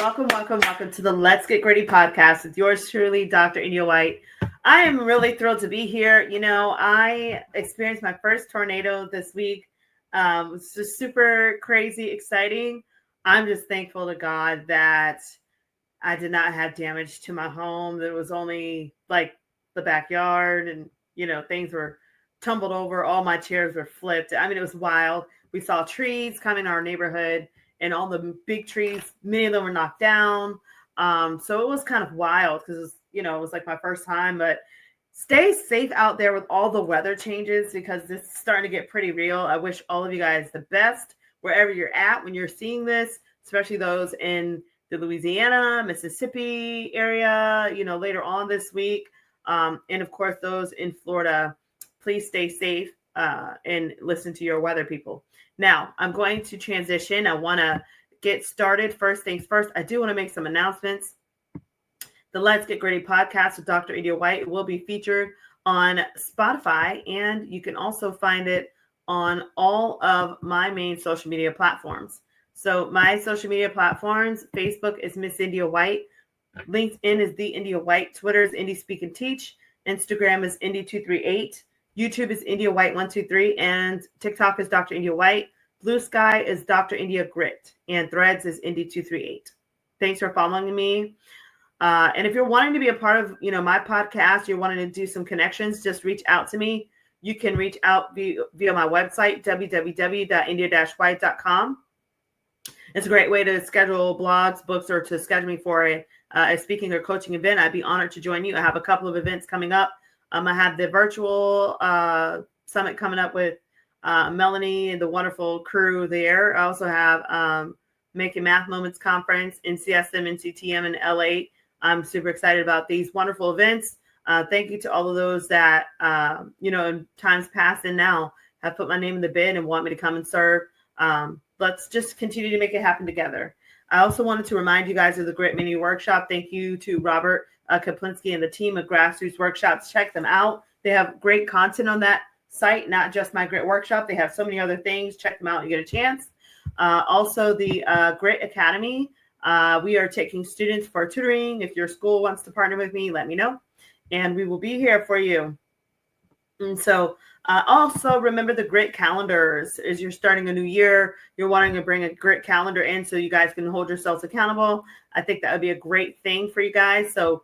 welcome to the Let's Get Gritty podcast with yours truly, Dr. India White. I am really thrilled to be here. You know, I experienced my first tornado this week. It was just super crazy, exciting. I'm just thankful to God that I did not have damage to my home. There was only like the backyard and, things were tumbled over. All my chairs were flipped. I mean, it was wild. We saw trees come in our neighborhood and all the big trees, many of them were knocked down. So it was kind of wild because, it was like my first time, but stay safe out there with all the weather changes because this is starting to get pretty real. I wish all of you guys the best wherever you're at when you're seeing this, especially those in the Louisiana, Mississippi area, later on this week. And of course, those in Florida, please stay safe and listen to your weather people. Now, I'm going to transition. I want to get started. First things first, I do want to make some announcements. The Let's Get Gritty podcast with Dr. India White will be featured on Spotify, and you can also find it on all of my main social media platforms. So my social media platforms, Facebook is Miss India White, LinkedIn is The India White, Twitter is Indie Speak and Teach, Instagram is Indie238, YouTube is India White 123, and TikTok is Dr. India White. Blue Sky is Dr. India Grit, and Threads is Indie238. Thanks for following me. And if you're wanting to be a part of, my podcast, you're wanting to do some connections, just reach out to me. You can reach out via my website, www.india-white.com. It's a great way to schedule blogs, books, or to schedule me for a speaking or coaching event. I'd be honored to join you. I have a couple of events coming up. I have the virtual summit coming up with Melanie and the wonderful crew there. I also have Making Math Moments Conference, NCSM, NCTM in LA. I'm super excited about these wonderful events. Thank you to all of those that, in times past and now have put my name in the bid and want me to come and serve. Let's just continue to make it happen together. I also wanted to remind you guys of the Grit Mini Workshop. Thank you to Robert Kaplinski and the team of Grassroots Workshops. Check them out. They have great content on that site, not just my Grit Workshop. They have so many other things. Check them out and get a chance. Also, the Grit Academy. We are taking students for tutoring. If your school wants to partner with me, let me know. And we will be here for you. And so also remember the Grit calendars. As you're starting a new year, you're wanting to bring a Grit calendar in so you guys can hold yourselves accountable. I think that would be a great thing for you guys. So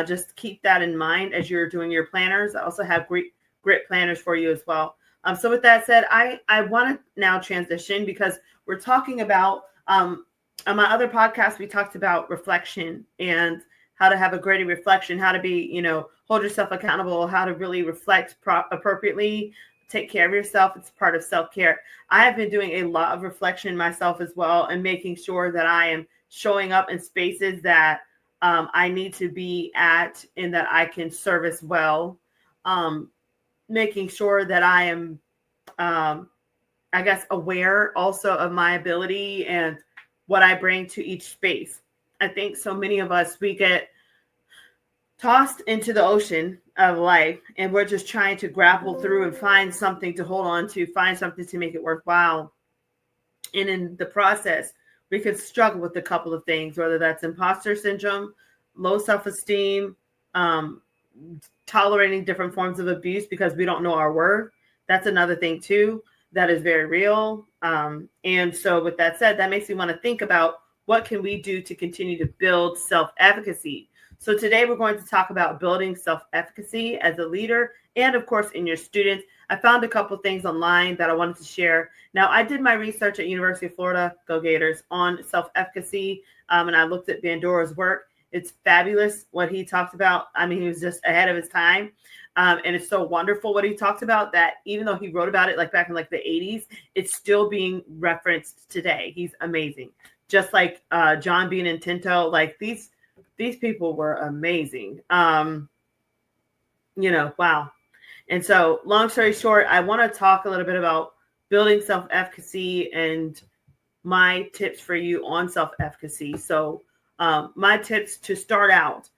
just keep that in mind as you're doing your planners. I also have Grit planners for you as well. So with that said, I want to now transition because we're talking about on my other podcast, we talked about reflection and how to have a gritty reflection, how to be, hold yourself accountable, how to really reflect appropriately, take care of yourself. It's part of self-care. I have been doing a lot of reflection myself as well and making sure that I am showing up in spaces that I need to be at and that I can service well. Making sure that I am, aware also of my ability and what I bring to each space. I think so many of us, we get tossed into the ocean of life and we're just trying to grapple through and find something to hold on to, find something to make it worthwhile. And in the process, we could struggle with a couple of things, whether that's imposter syndrome, low self-esteem, tolerating different forms of abuse because we don't know our worth. That's another thing too. That is very real. And so with that said, that makes me want to think about what can we do to continue to build self-efficacy. So today we're going to talk about building self-efficacy as a leader and of course in your students. I found a couple things online that I wanted to share. Now I did my research at University of Florida, go Gators, on self-efficacy. And I looked at Bandura's work. It's fabulous what he talked about. I mean, he was just ahead of his time. And it's so wonderful what he talked about that even though he wrote about it like back in like the 80s, it's still being referenced today. He's amazing. Just like John Bean and Tinto, like these people were amazing. Wow. And so long story short, I want to talk a little bit about building self-efficacy and my tips for you on self-efficacy. So my tips to start out,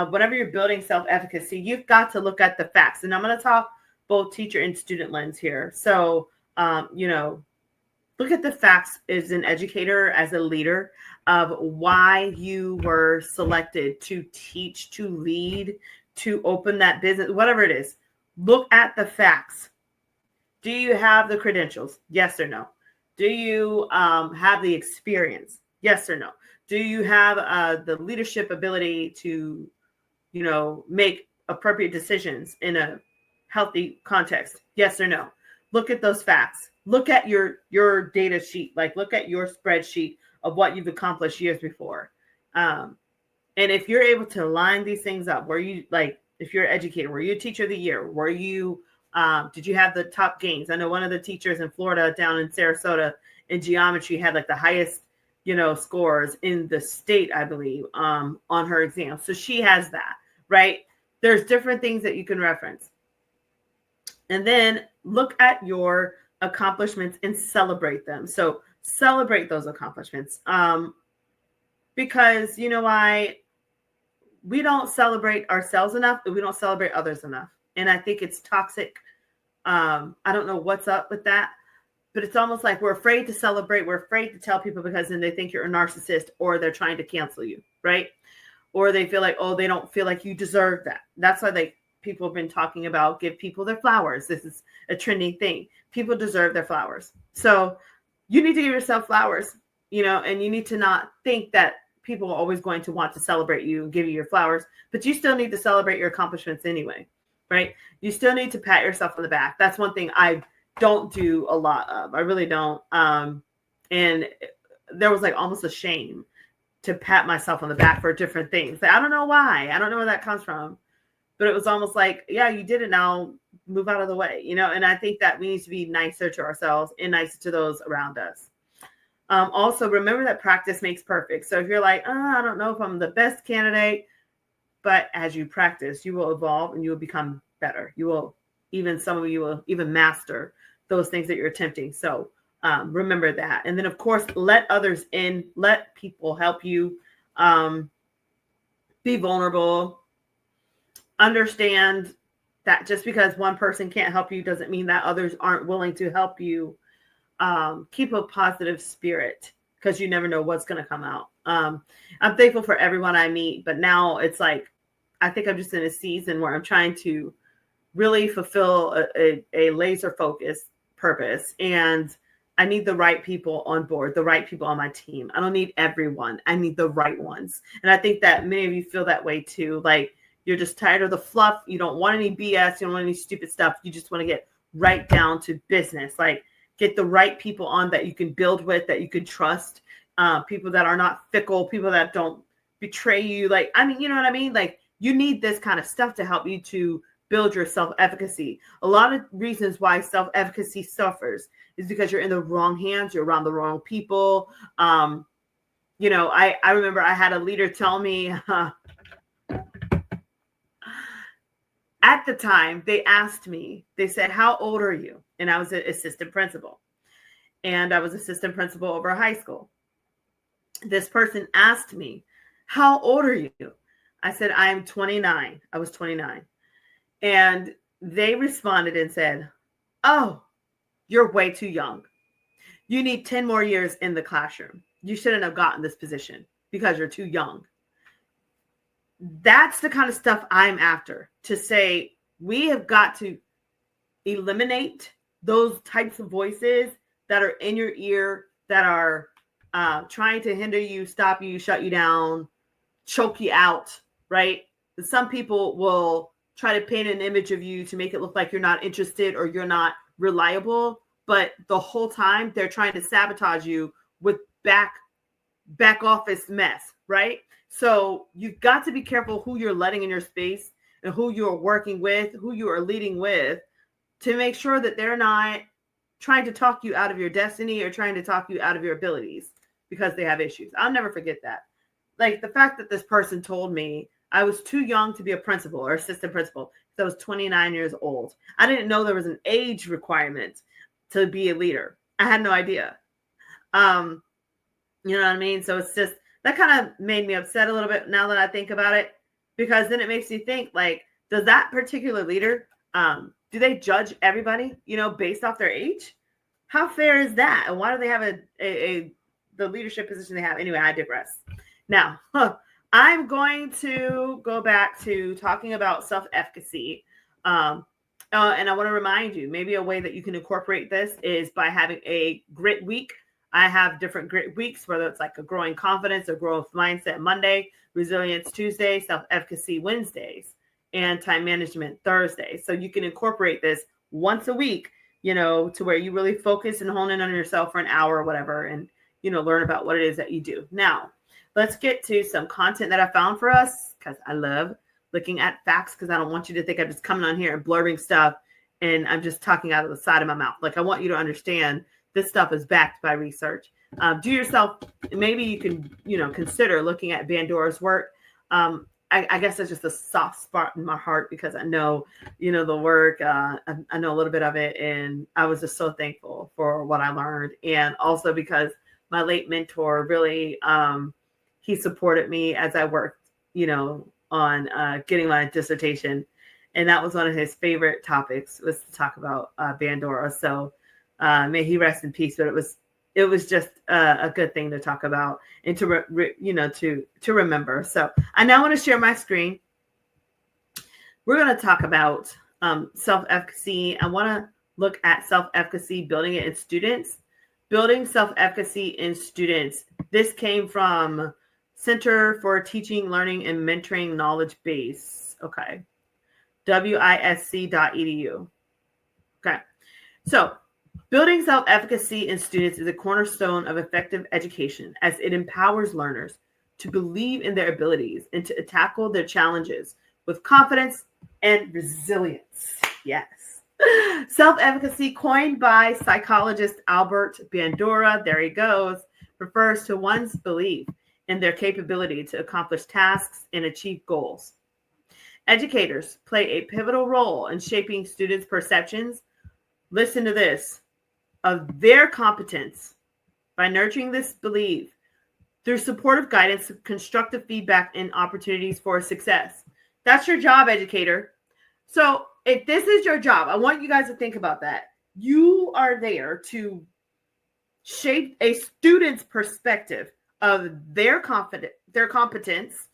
whenever you're building self-efficacy, you've got to look at the facts. And I'm going to talk both teacher and student lens here. So, look at the facts as an educator, as a leader, of why you were selected to teach, to lead, to open that business, whatever it is. Look at the facts. Do you have the credentials? Yes or no? Do you have the experience? Yes or no? Do you have the leadership ability to, make appropriate decisions in a healthy context? Yes or no? Look at those facts. Look at your data sheet. Like, look at your spreadsheet of what you've accomplished years before. And if you're able to line these things up, where you, like, if you're an educator, were you a teacher of the year? Were you, did you have the top gains? I know one of the teachers in Florida, down in Sarasota, in geometry, had like the highest, scores in the state, I believe, on her exam. So she has that, right? There's different things that you can reference. And then look at your accomplishments and celebrate them. So celebrate those accomplishments. Because you know why? We don't celebrate ourselves enough, but we don't celebrate others enough. And I think it's toxic. I don't know what's up with that, but it's almost like we're afraid to celebrate. We're afraid to tell people because then they think you're a narcissist, or they're trying to cancel you, right? Or they feel like, oh, they don't feel like you deserve that. That's why people have been talking about give people their flowers. This is a trending thing. People deserve their flowers. So you need to give yourself flowers, and you need to not think that people are always going to want to celebrate you and give you your flowers, but you still need to celebrate your accomplishments anyway, right? You still need to pat yourself on the back. That's one thing I don't do a lot of. I really don't. And there was like almost a shame to pat myself on the back for different things. I don't know why. I don't know where that comes from, but it was almost like, yeah, you did it, now move out of the way, and I think that we need to be nicer to ourselves and nicer to those around us. Also, remember that practice makes perfect. So if you're like, I don't know if I'm the best candidate, but as you practice, you will evolve and you will become better. Some of you will even master those things that you're attempting. So remember that. And then, of course, let others in, let people help you. Be vulnerable. Understand that just because one person can't help you doesn't mean that others aren't willing to help you. Keep a positive spirit, because you never know what's going to come out. I'm thankful for everyone I meet, but now it's like, I think I'm just in a season where I'm trying to really fulfill a laser focused purpose. And I need the right people on board, the right people on my team. I don't need everyone. I need the right ones. And I think that many of you feel that way too. Like, you're just tired of the fluff. You don't want any BS. You don't want any stupid stuff. You just want to get right down to business. Like, get the right people on that you can build with, that you can trust, people that are not fickle, people that don't betray you. Like, I mean, you know what I mean? Like, you need this kind of stuff to help you to build your self-efficacy. A lot of reasons why self-efficacy suffers is because you're in the wrong hands. You're around the wrong people. I remember I had a leader tell me, at the time, they asked me, they said, how old are you? And I was an assistant principal. And I was assistant principal over a high school. This person asked me, how old are you? I said, I'm 29. I was 29. And they responded and said, oh, you're way too young. You need 10 more years in the classroom. You shouldn't have gotten this position because you're too young. That's the kind of stuff I'm after, to say we have got to eliminate those types of voices that are in your ear, that are trying to hinder you, stop you, shut you down, choke you out, right? Some people will try to paint an image of you to make it look like you're not interested or you're not reliable, but the whole time they're trying to sabotage you with back office mess, right? So you've got to be careful who you're letting in your space and who you're working with, who you are leading with, to make sure that they're not trying to talk you out of your destiny or trying to talk you out of your abilities because they have issues. I'll never forget that. Like, the fact that this person told me I was too young to be a principal or assistant principal because I was 29 years old. I didn't know there was an age requirement to be a leader. I had no idea. You know what I mean? So it's just, that kind of made me upset a little bit now that I think about it, because then it makes you think, like, does that particular leader, do they judge everybody, based off their age? How fair is that? And why do they have the leadership position they have? Anyway, I digress. Now, I'm going to go back to talking about self-efficacy. And I want to remind you, maybe a way that you can incorporate this is by having a grit week. I have different grit weeks, whether it's like a growing confidence or growth mindset Monday, resilience Tuesday, self-efficacy Wednesdays, and time management Thursday. So you can incorporate this once a week, to where you really focus and hone in on yourself for an hour or whatever, and, learn about what it is that you do. Now, let's get to some content that I found for us, because I love looking at facts, because I don't want you to think I'm just coming on here and blurbing stuff and I'm just talking out of the side of my mouth. Like, I want you to understand this stuff is backed by research. Do yourself, maybe you can, consider looking at Bandora's work. I guess that's just a soft spot in my heart, because I know, the work, I know a little bit of it, and I was just so thankful for what I learned. And also because my late mentor really, he supported me as I worked, on getting my dissertation. And that was one of his favorite topics, was to talk about Bandora. So may he rest in peace. But it was just a good thing to talk about and to remember. So I now want to share my screen. We're going to talk about self-efficacy. I want to look at self-efficacy, building it in students. Building self-efficacy in students. This came from Center for Teaching, Learning, and Mentoring Knowledge Base. Okay. WISC.edu. Okay. So building self-efficacy in students is a cornerstone of effective education, as it empowers learners to believe in their abilities and to tackle their challenges with confidence and resilience. Yes. Self-efficacy, coined by psychologist Albert Bandura, there he goes, refers to one's belief in their capability to accomplish tasks and achieve goals. Educators play a pivotal role in shaping students' perceptions, listen to this, of their competence by nurturing this belief through supportive guidance, constructive feedback, and opportunities for success. That's your job, educator. So if this is your job, I want you guys to think about that. You are there to shape a student's perspective of their competence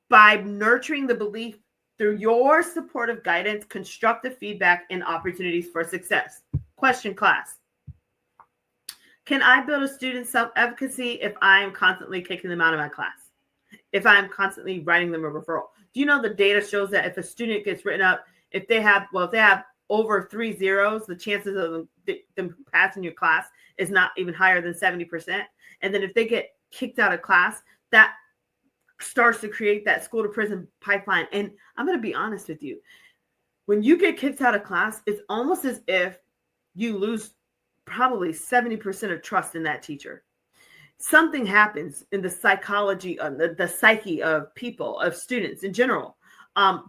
by nurturing the belief through your supportive guidance, constructive feedback, and opportunities for success. Question, class. Can I build a student's self-efficacy if I'm constantly kicking them out of my class? If I'm constantly writing them a referral? Do you know the data shows that if a student gets written up, if they have over 3 zeros, the chances of them passing your class is not even higher than 70%. And then if they get kicked out of class, that starts to create that school to prison pipeline. And I'm going to be honest with you. When you get kicked out of class, it's almost as if you lose probably 70% of trust in that teacher. Something happens in the psychology, the psyche of people, of students in general.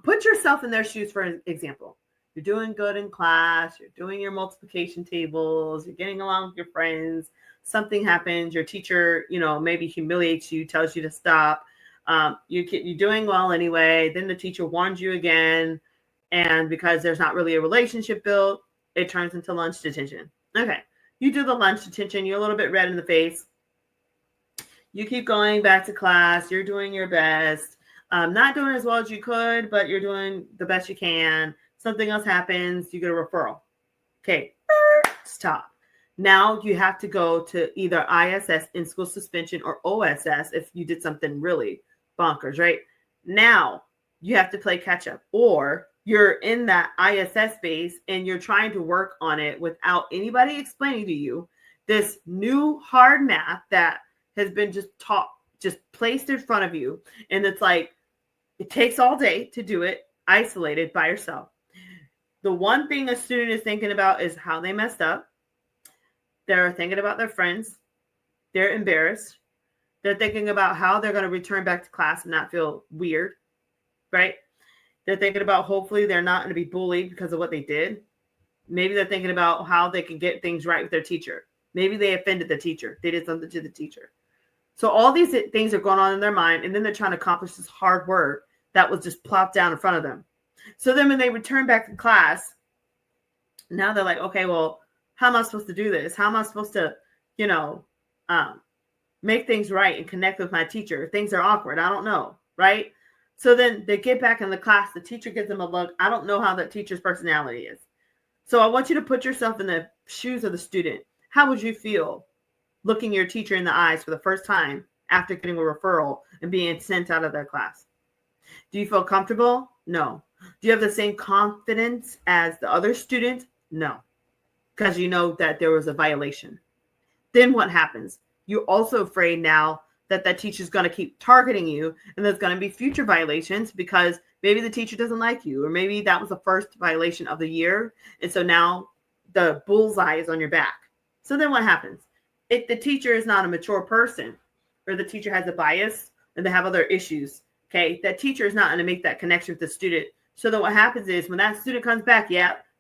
Put yourself in their shoes, for example. You're doing good in class. You're doing your multiplication tables. You're getting along with your friends. Something happens. Your teacher, maybe humiliates you, tells you to stop. You're doing well anyway. Then the teacher warns you again. And because there's not really a relationship built, it turns into lunch detention. Okay. You do the lunch detention. You're a little bit red in the face. You keep going back to class. You're doing your best. Not doing as well as you could, but you're doing the best you can. Something else happens. You get a referral. Okay. Stop. Now you have to go to either ISS, in-school suspension, or OSS if you did something really bonkers, right? Now you have to play catch up, or you're in that ISS space and you're trying to work on it without anybody explaining to you this new hard math that has been just taught, just placed in front of you. And it's like, it takes all day to do it isolated by yourself. The one thing a student is thinking about is how they messed up. They're thinking about their friends. They're embarrassed. They're thinking about how they're going to return back to class and not feel weird, right? They're thinking about hopefully they're not going to be bullied because of what they did. Maybe they're thinking about how they can get things right with their teacher. Maybe they offended the teacher. They did something to the teacher. So all these things are going on in their mind, and then they're trying to accomplish this hard work that was just plopped down in front of them. So then when they return back to class, now they're like, okay, well, how am I supposed to do this? How am I supposed to, you know, make things right and connect with my teacher? Things are awkward. I don't know, right? So then they get back in the class. The teacher gives them a look. I don't know how that teacher's personality is. So I want you to put yourself in the shoes of the student. How would you feel looking your teacher in the eyes for the first time after getting a referral and being sent out of their class? Do you feel comfortable? No. Do you have the same confidence as the other student? No, because you know that there was a violation. Then what happens? You're also afraid now that that teacher is going to keep targeting you, and there's going to be future violations because maybe the teacher doesn't like you, or maybe that was the first violation of the year, and so now the bullseye is on your back. So then what happens? If the teacher is not a mature person, or the teacher has a bias and they have other issues, okay, that teacher is not going to make that connection with the student. So then what happens is when that student comes back,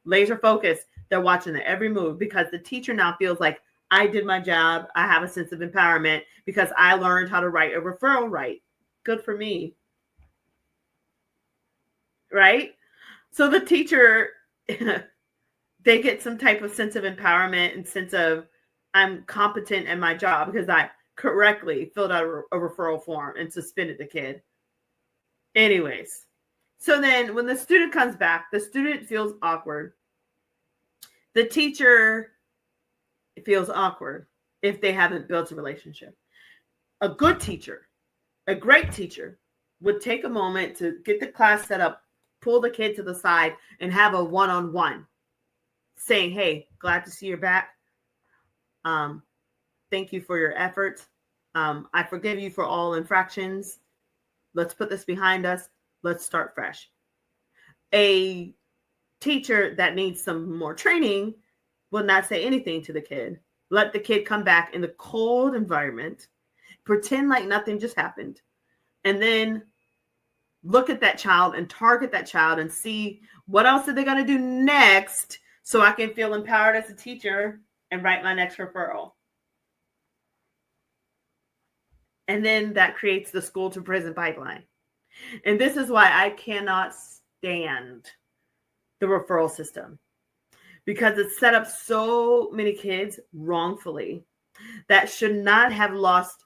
laser focus, they're watching their every move because the teacher now feels like, I did my job. I have a sense of empowerment because I learned how to write a referral right. Good for me. Right? So the teacher, they get some type of sense of empowerment and sense of, I'm competent in my job because I correctly filled out a referral form and suspended the kid. Anyways, so then when the student comes back, the student feels awkward. The teacher feels awkward if they haven't built a relationship. A good teacher, a great teacher, would take a moment to get the class set up, pull the kid to the side, and have a one-on-one saying, hey, glad to see you're back. Thank you for your efforts. I forgive you for all infractions. Let's put this behind us. Let's start fresh. A teacher that needs some more training will not say anything to the kid. Let the kid come back in the cold environment, pretend like nothing just happened, and then look at that child and target that child and see what else are they going to do next so I can feel empowered as a teacher and write my next referral. And then that creates the school to prison pipeline. And this is why I cannot stand the referral system, because it's set up so many kids wrongfully that should not have lost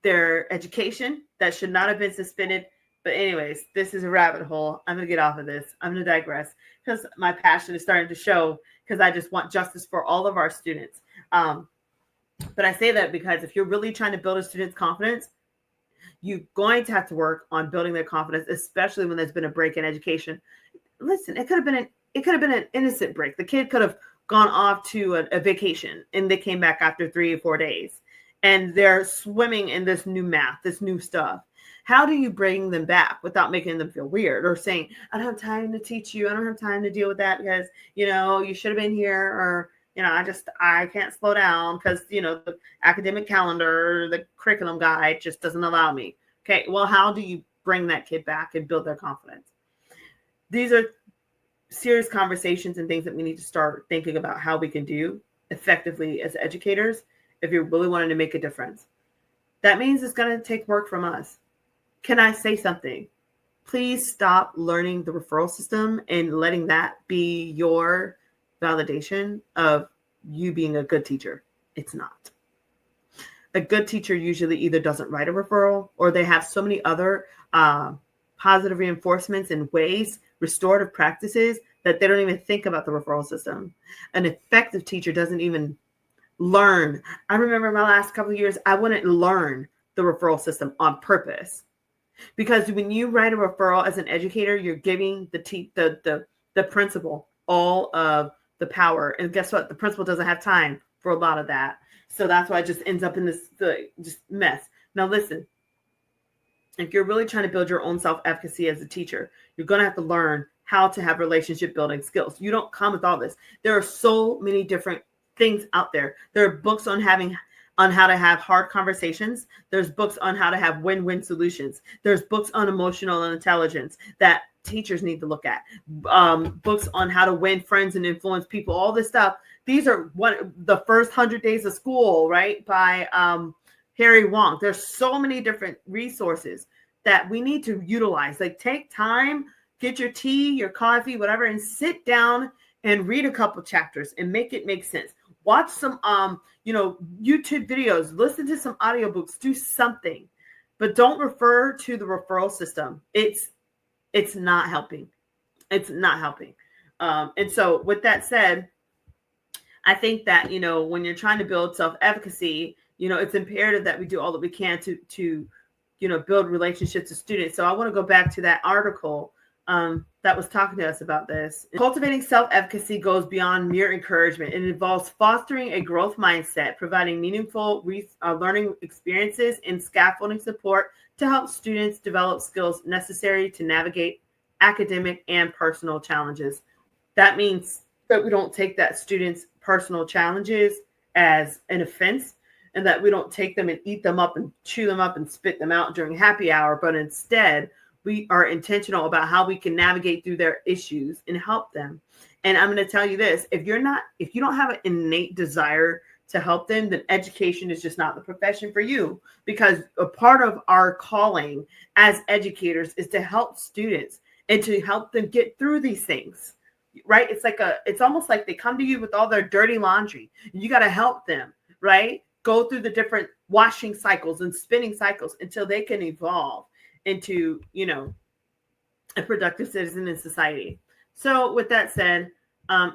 their education, that should not have been suspended. But anyways, this is a rabbit hole. I'm going to get off of this. I'm going to digress because my passion is starting to show, because I just want justice for all of our students. But I say that because if you're really trying to build a student's confidence, you're going to have to work on building their confidence, especially when there's been a break in education. Listen, it could have been an innocent break. The kid could have gone off to a vacation and they came back after 3 or 4 days and they're swimming in this new math, this new stuff. How do you bring them back without making them feel weird or saying, I don't have time to teach you. I don't have time to deal with that because, you should have been here, or, I can't slow down because, the academic calendar, the curriculum guide just doesn't allow me. Okay, well, how do you bring that kid back and build their confidence? These are serious conversations and things that we need to start thinking about how we can do effectively as educators if you're really wanting to make a difference. That means it's going to take work from us. Can I say something? Please stop learning the referral system and letting that be your validation of you being a good teacher. It's not. A good teacher usually either doesn't write a referral or they have so many other positive reinforcements and ways, restorative practices, that they don't even think about the referral system. An effective teacher doesn't even learn. I remember my last couple of years, I wouldn't learn the referral system on purpose. Because when you write a referral as an educator, you're giving the principal all of the power. And guess what? The principal doesn't have time for a lot of that. So that's why it just ends up in this just mess. Now listen, if you're really trying to build your own self-efficacy as a teacher, you're going to have to learn how to have relationship building skills. You don't come with all this. There are so many different things out there. There are books on how to have hard conversations. There's books on how to have win-win solutions. There's books on emotional intelligence that teachers need to look at. Books on how to win friends and influence people, all this stuff. These are the first 100 days of school, right? By Harry Wong. There's so many different resources that we need to utilize. Like, take time, get your tea, your coffee, whatever, and sit down and read a couple chapters and make it make sense. watch some, YouTube videos, listen to some audiobooks, do something, but don't refer to the referral system. It's not helping. It's not helping. And so with that said, I think that, when you're trying to build self-efficacy, it's imperative that we do all that we can to build relationships with students. So I want to go back to that article that was talking to us about this. Cultivating self-efficacy goes beyond mere encouragement. It involves fostering a growth mindset, providing meaningful learning experiences, and scaffolding support to help students develop skills necessary to navigate academic and personal challenges. That means that we don't take that student's personal challenges as an offense, and that we don't take them and eat them up and chew them up and spit them out during happy hour, but instead we are intentional about how we can navigate through their issues and help them. And I'm going to tell you this, if you don't have an innate desire to help them, then education is just not the profession for you, because a part of our calling as educators is to help students and to help them get through these things, right? It's almost like they come to you with all their dirty laundry. You got to help them, right? Go through the different washing cycles and spinning cycles until they can evolve into, a productive citizen in society. So with that said,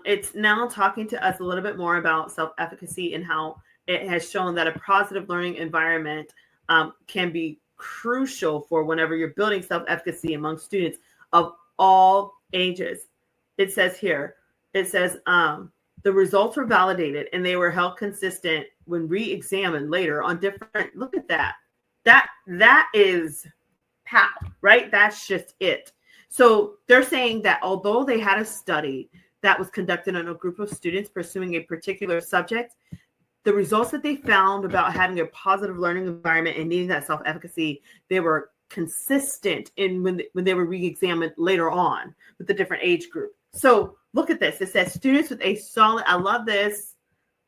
it's now talking to us a little bit more about self-efficacy and how it has shown that a positive learning environment can be crucial for whenever you're building self-efficacy among students of all ages. It says here, the results were validated and they were held consistent when re-examined later on different, look at that. That is pow, right? That's just it. So they're saying that although they had a study that was conducted on a group of students pursuing a particular subject, the results that they found about having a positive learning environment and needing that self-efficacy, they were consistent in when they were re-examined later on with the different age group. So look at this. It says students with a solid, I love this.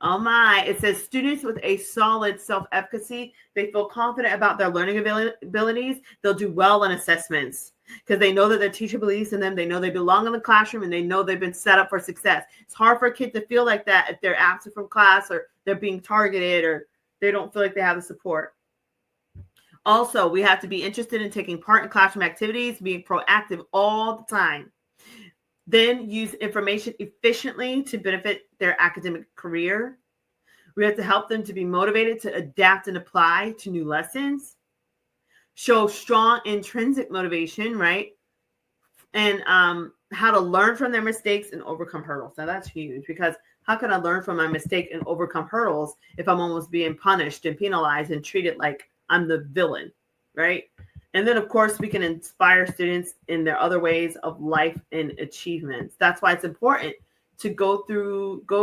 Oh my, it says students with a solid self-efficacy, they feel confident about their learning abilities. They'll do well in assessments because they know that their teacher believes in them. They know they belong in the classroom and they know they've been set up for success. It's hard for a kid to feel like that if they're absent from class or they're being targeted or they don't feel like they have the support. Also, we have to be interested in taking part in classroom activities, being proactive all the time. Then use information efficiently to benefit their academic career. We have to help them to be motivated to adapt and apply to new lessons. Show strong intrinsic motivation, right? And how to learn from their mistakes and overcome hurdles. Now that's huge, because how can I learn from my mistake and overcome hurdles if I'm almost being punished and penalized and treated like I'm the villain, right? And then, of course, we can inspire students in their other ways of life and achievements. That's why it's important to go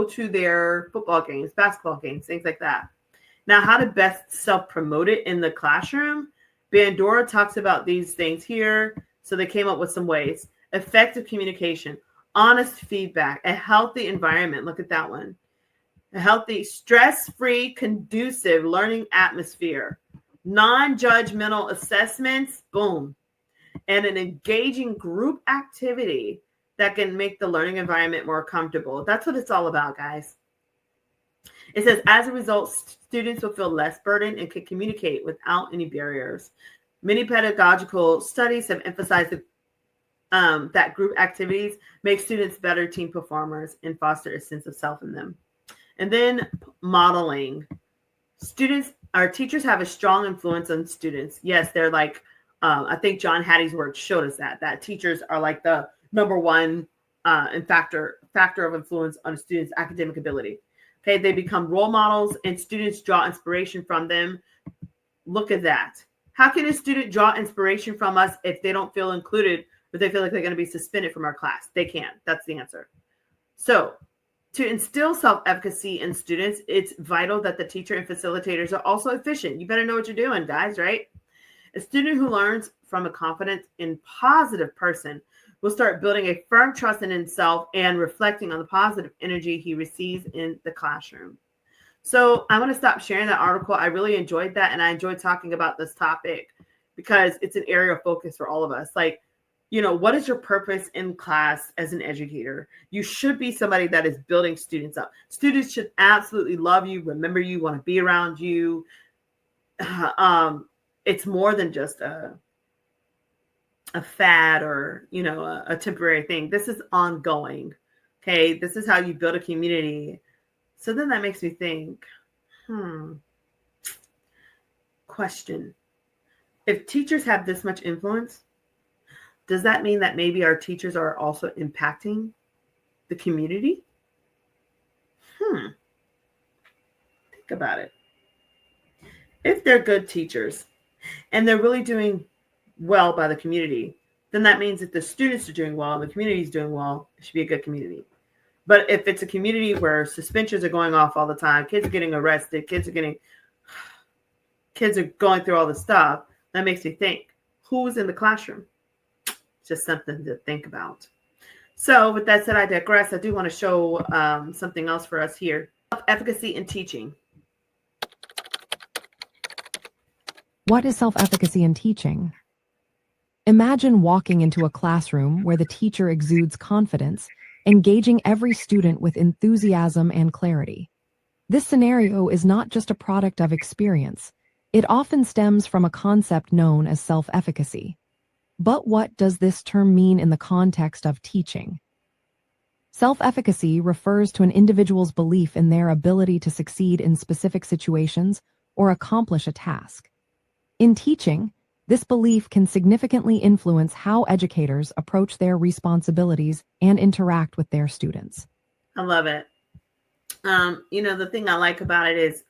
to their football games, basketball games, things like that. Now, how to best self-promote it in the classroom. Bandura talks about these things here. So they came up with some ways. Effective communication, honest feedback, a healthy environment. Look at that one. A healthy, stress-free, conducive learning atmosphere. Non-judgmental assessments, boom, and an engaging group activity that can make the learning environment more comfortable. That's what it's all about, guys. It says, as a result, students will feel less burdened and can communicate without any barriers. Many pedagogical studies have emphasized that group activities make students better team performers and foster a sense of self in them. And then modeling. Our teachers have a strong influence on students. Yes, they're like, I think John Hattie's work showed us that teachers are like the number one factor of influence on a student's academic ability. Okay, they become role models and students draw inspiration from them. Look at that. How can a student draw inspiration from us if they don't feel included or they feel like they're going to be suspended from our class? They can't. That's the answer. So, to instill self-efficacy in students, it's vital that the teacher and facilitators are also efficient. You better know what you're doing, guys, right? A student who learns from a confident and positive person will start building a firm trust in himself and reflecting on the positive energy he receives in the classroom. So I'm going to stop sharing that article. I really enjoyed that, and I enjoyed talking about this topic because it's an area of focus for all of us. Like, what is your purpose in class as an educator? You should be somebody that is building students up. Students should absolutely love you, remember you, want to be around you. It's more than just a fad or, a temporary thing. This is ongoing. Okay. This is how you build a community. So then that makes me think, question. If teachers have this much influence, does that mean that maybe our teachers are also impacting the community? Think about it. If they're good teachers and they're really doing well by the community, then that means that the students are doing well and the community is doing well. It should be a good community. But if it's a community where suspensions are going off all the time, kids are getting arrested, kids are going through all this stuff, that makes me think, who's in the classroom? Just something to think about. So with that said, I digress. I do want to show something else for us here. Self-efficacy in teaching. What is self-efficacy in teaching? Imagine walking into a classroom where the teacher exudes confidence, engaging every student with enthusiasm and clarity. This scenario is not just a product of experience. It often stems from a concept known as self-efficacy. But what does this term mean in the context of teaching? Self-efficacy refers to an individual's belief in their ability to succeed in specific situations or accomplish a task. In teaching, this belief can significantly influence how educators approach their responsibilities and interact with their students. I love it. The thing I like about it is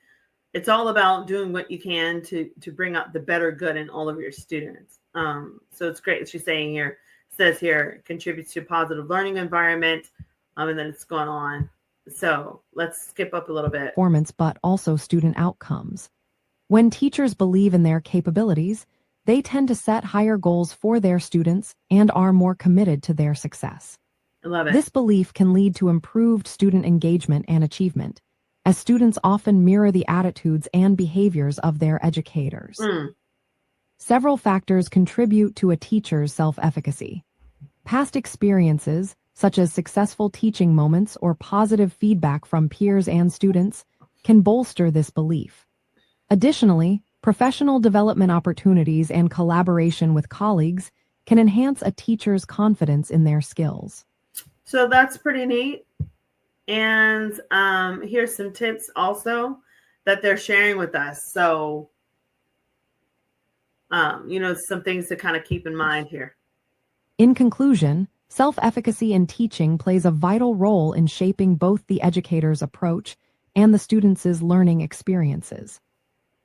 it's all about doing what you can to bring out the better good in all of your students. So it's great that she's saying here, says here, contributes to a positive learning environment. And then it's going on. So let's skip up a little bit. Performance, but also student outcomes. When teachers believe in their capabilities, they tend to set higher goals for their students and are more committed to their success. I love it. This belief can lead to improved student engagement and achievement, as students often mirror the attitudes and behaviors of their educators. Several factors contribute to a teacher's self-efficacy. Past experiences, such as successful teaching moments or positive feedback from peers and students, can bolster this belief. Additionally, professional development opportunities and collaboration with colleagues can enhance a teacher's confidence in their skills. So that's pretty neat. And here's some tips also that they're sharing with us. So, some things to kind of keep in mind here. In conclusion, self-efficacy in teaching plays a vital role in shaping both the educator's approach and the student's learning experiences.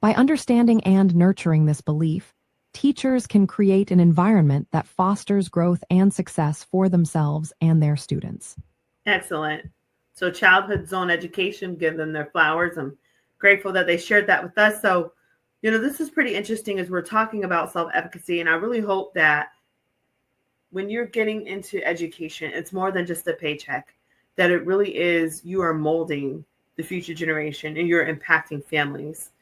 By understanding and nurturing this belief, teachers can create an environment that fosters growth and success for themselves and their students. Excellent. So childhood zone education, give them their flowers. I'm grateful that they shared that with us. So, this is pretty interesting as we're talking about self-efficacy. And I really hope that when you're getting into education, it's more than just a paycheck, that it really is, you are molding the future generation and you're impacting families.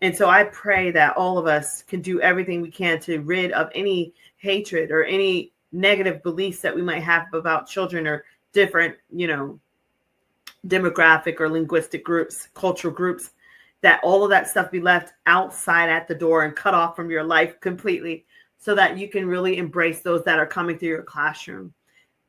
And so I pray that all of us can do everything we can to rid of any hatred or any negative beliefs that we might have about children or different, demographic or linguistic groups, cultural groups, that all of that stuff be left outside at the door and cut off from your life completely, so that you can really embrace those that are coming through your classroom.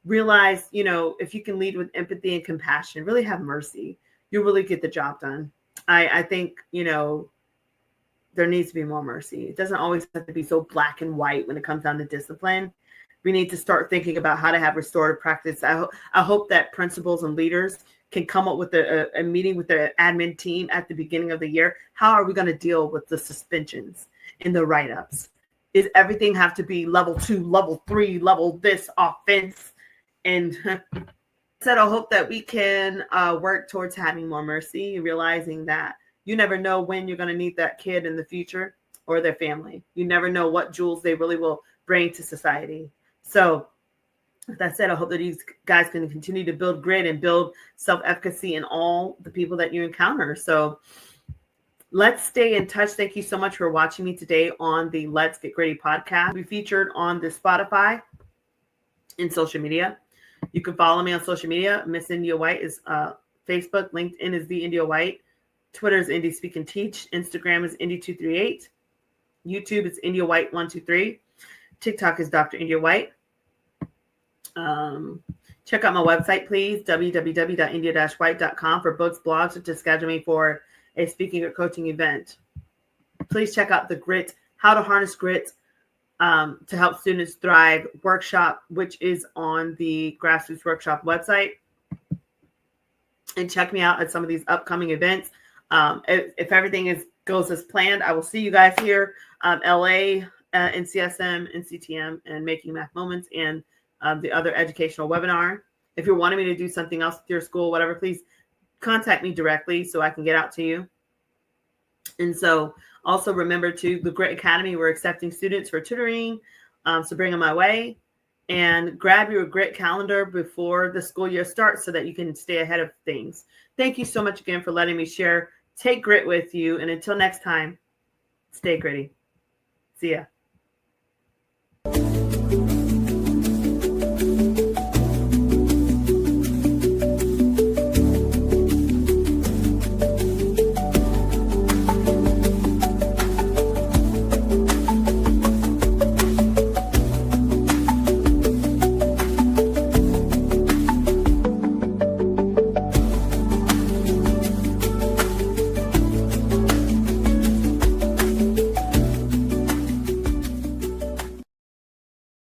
Realize, if you can lead with empathy and compassion, really have mercy, you'll really get the job done. I think, there needs to be more mercy. It doesn't always have to be so black and white when it comes down to discipline. We need to start thinking about how to have restorative practice. I hope that principals and leaders can come up with a meeting with the admin team at the beginning of the year. How are we going to deal with the suspensions and the write-ups? Is everything have to be level 2, level 3, level this offense? And said, I hope that we can work towards having more mercy, realizing that you never know when you're going to need that kid in the future or their family. You never know what jewels they really will bring to society. So with that said, I hope that these guys can continue to build grit and build self-efficacy in all the people that you encounter. So let's stay in touch. Thank you so much for watching me today on the Let's Get Gritty podcast. We featured on the Spotify, in social media. You can follow me on social media. Miss India White is Facebook. LinkedIn is the India White. Twitter is Indie Speak and Teach. Instagram is Indie238. YouTube is India White 123. TikTok is Dr. India White. Check out my website, please, www.india-white.com for books, blogs, or to schedule me for a speaking or coaching event. Please check out the G.R.I.T, How to Harness Grit to Help Students Thrive workshop, which is on the Grassroots Workshop website. And check me out at some of these upcoming events. If everything goes as planned, I will see you guys here, LA, NCSM, NCTM, and Making Math Moments, and the other educational webinar. If you're wanting me to do something else with your school, whatever, please contact me directly so I can get out to you. And so also remember the G.R.I.T Academy, we're accepting students for tutoring. So bring them my way, and grab your G.R.I.T calendar before the school year starts so that you can stay ahead of things. Thank you so much again for letting me share. Take G.R.I.T with you. And until next time, stay gritty. See ya.